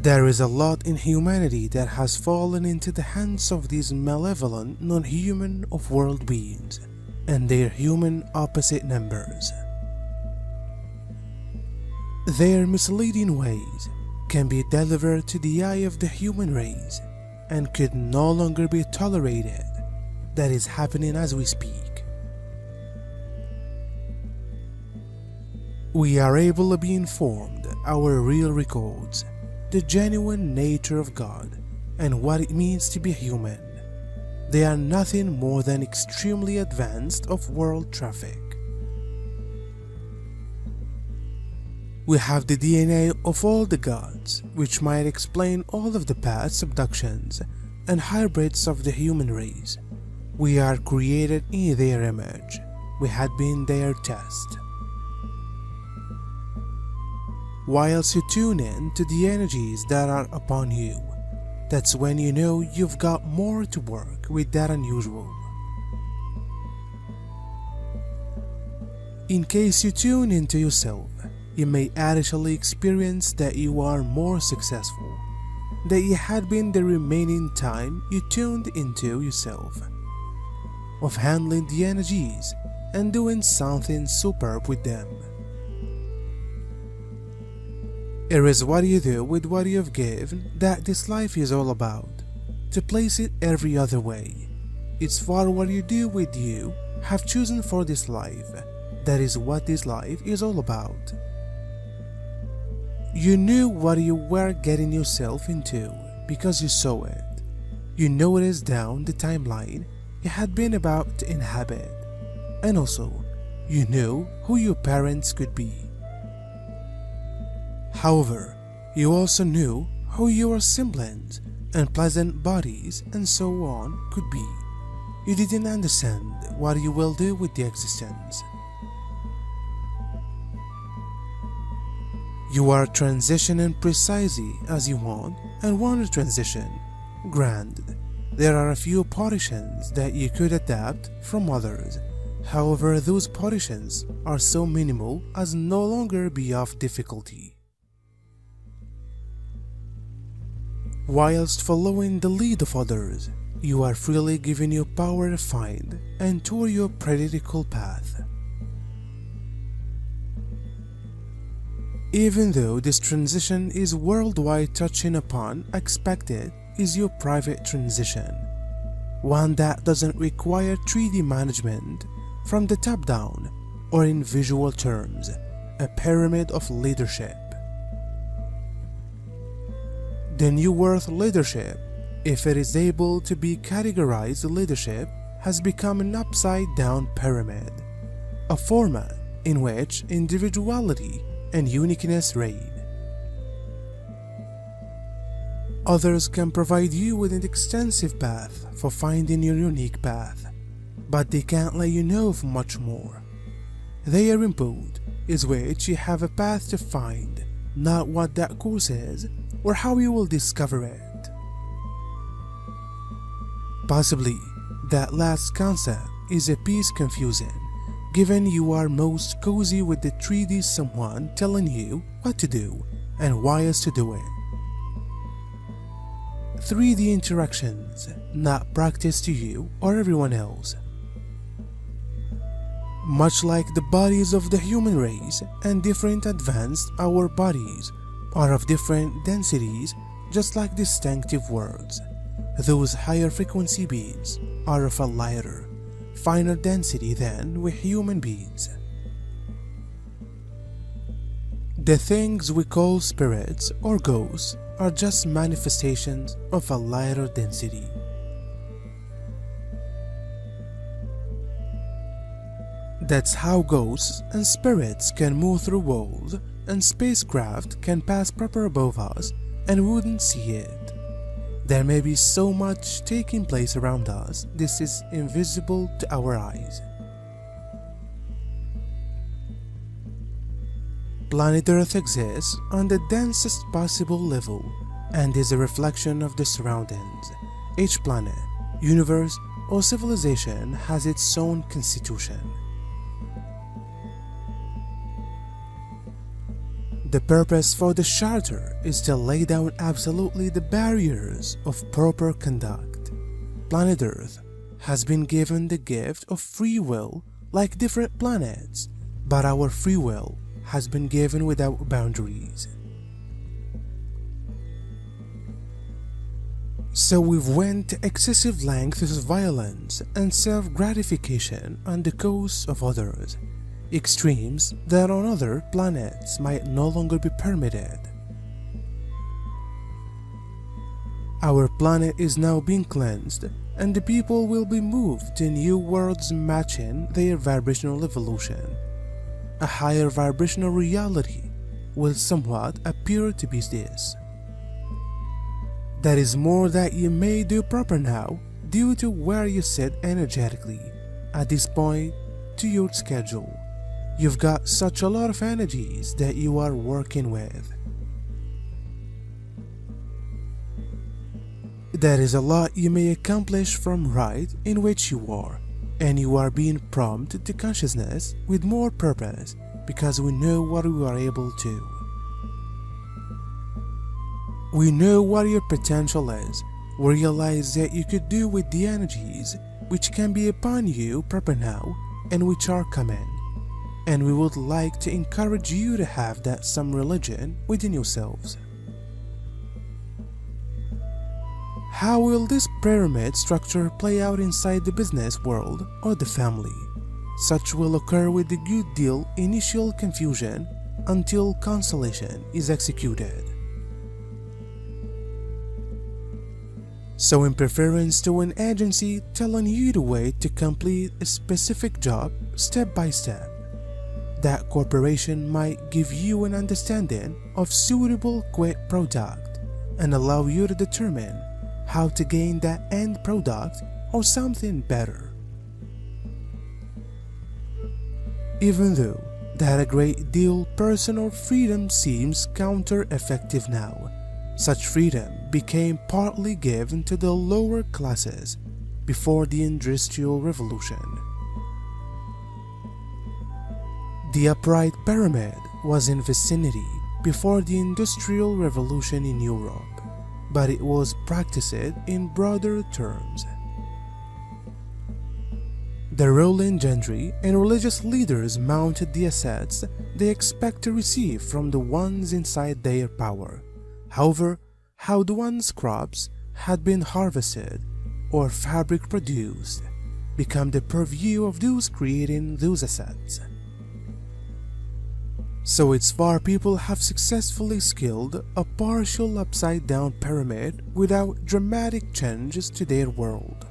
There is a lot in humanity that has fallen into the hands of these malevolent, non-human off-world beings and their human opposite numbers. Their misleading ways can be delivered to the eye of the human race and could no longer be tolerated. That is happening as we speak. We are able to be informed our real records, the genuine nature of God, and what it means to be human. They are nothing more than extremely advanced off-world traffic. We have the DNA of all the gods, which might explain all of the past abductions and hybrids of the human race. We are created in their image. We had been their test. Whilst you tune in to the energies that are upon you, that's when you know you've got more to work with than unusual. In case you tune into yourself, you may actually experience that you are more successful than you had been the remaining time you tuned into yourself, of handling the energies and doing something superb with them. It is what you do with what you have given that this life is all about. To place it every other way, it's for what you do with you have chosen for this life. That is what this life is all about. You knew what you were getting yourself into because you saw it. You noticed down the timeline you had been about to inhabit, and also you knew who your parents could be. However, you also knew who your siblings and pleasant bodies and so on could be. You didn't understand what you will do with the existence. You are transitioning precisely as you want and want to transition. Granted, there are a few partitions that you could adapt from others. However, those partitions are so minimal as no longer be of difficulty. Whilst following the lead of others, you are freely given your power to find and tour your predictable path. Even though this transition is worldwide, touching upon expected is your private transition, one that doesn't require 3D management from the top down or in visual terms, a pyramid of leadership. The New Earth leadership, if it is able to be categorized leadership, has become an upside-down pyramid, a format in which individuality and uniqueness reign. Others can provide you with an extensive path for finding your unique path, but they can't let you know of much more. Their input is which you have a path to find, not what that course is or how you will discover it. Possibly, that last concept is a piece confusing, given you are most cozy with the 3D someone telling you what to do and why is to do it. 3D interactions, not practice to you or everyone else. Much like the bodies of the human race and different advanced, our bodies are of different densities, just like distinctive words. Those higher frequency beings are of a lighter, finer density than we human beings. The things we call spirits or ghosts are just manifestations of a lighter density. That's how ghosts and spirits can move through walls, and spacecraft can pass proper above us and wouldn't see it. There may be so much taking place around us, this is invisible to our eyes. Planet Earth exists on the densest possible level and is a reflection of the surroundings. Each planet, universe, or civilization has its own constitution. The purpose for the charter is to lay down absolutely the barriers of proper conduct. Planet Earth has been given the gift of free will like different planets, but our free will has been given without boundaries. So we've went to excessive lengths of violence and self-gratification on the cause of others, extremes that on other planets might no longer be permitted. Our planet is now being cleansed, and the people will be moved to new worlds matching their vibrational evolution. A higher vibrational reality will somewhat appear to be this. That is more that you may do proper now due to where you sit energetically at this point to your schedule. You've got such a lot of energies that you are working with. There is a lot you may accomplish from right in which you are, and you are being prompted to consciousness with more purpose because we know what we are able to. We know what your potential is. We realize that you could do with the energies which can be upon you proper now and which are coming. And we would like to encourage you to have that some religion within yourselves. How will this pyramid structure play out inside the business world or the family? Such will occur with a good deal initial confusion until consolation is executed. So in preference to an agency telling you the way to complete a specific job step by step, that corporation might give you an understanding of suitable quick product and allow you to determine how to gain that end product or something better. Even though that a great deal personal freedom seems counter-effective now, such freedom became partly given to the lower classes before the Industrial Revolution. The upright pyramid was in vicinity before the Industrial Revolution in Europe, but it was practiced in broader terms. The ruling gentry and religious leaders mounted the assets they expect to receive from the ones inside their power. However, how the one's crops had been harvested or fabric produced become the purview of those creating those assets. So it's far people have successfully scaled a partial upside-down pyramid without dramatic changes to their world.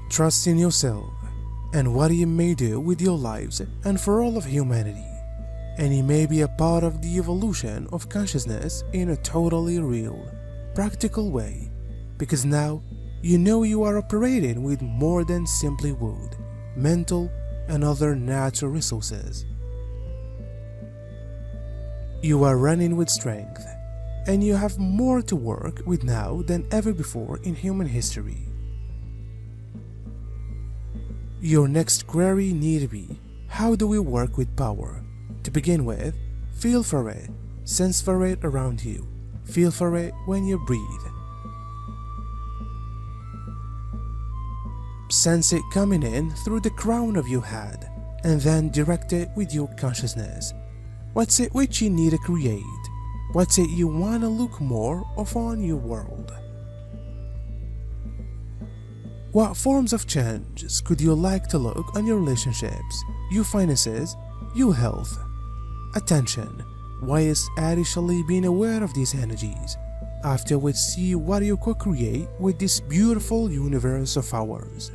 Trust in yourself and what you may do with your lives and for all of humanity, and you may be a part of the evolution of consciousness in a totally real, practical way, because now you know you are operating with more than simply wood, mental, and other natural resources. You are running with strength, and you have more to work with now than ever before in human history. Your next query need to be, how do we work with power? To begin with, feel for it, sense for it around you, feel for it when you breathe. Sense it coming in through the crown of your head, and then direct it with your consciousness. What's it which you need to create? What's it you want to look more of on your world? What forms of changes could you like to look on your relationships, your finances, your health? Attention, why is additionally being aware of these energies, after which see what you co-create with this beautiful universe of ours.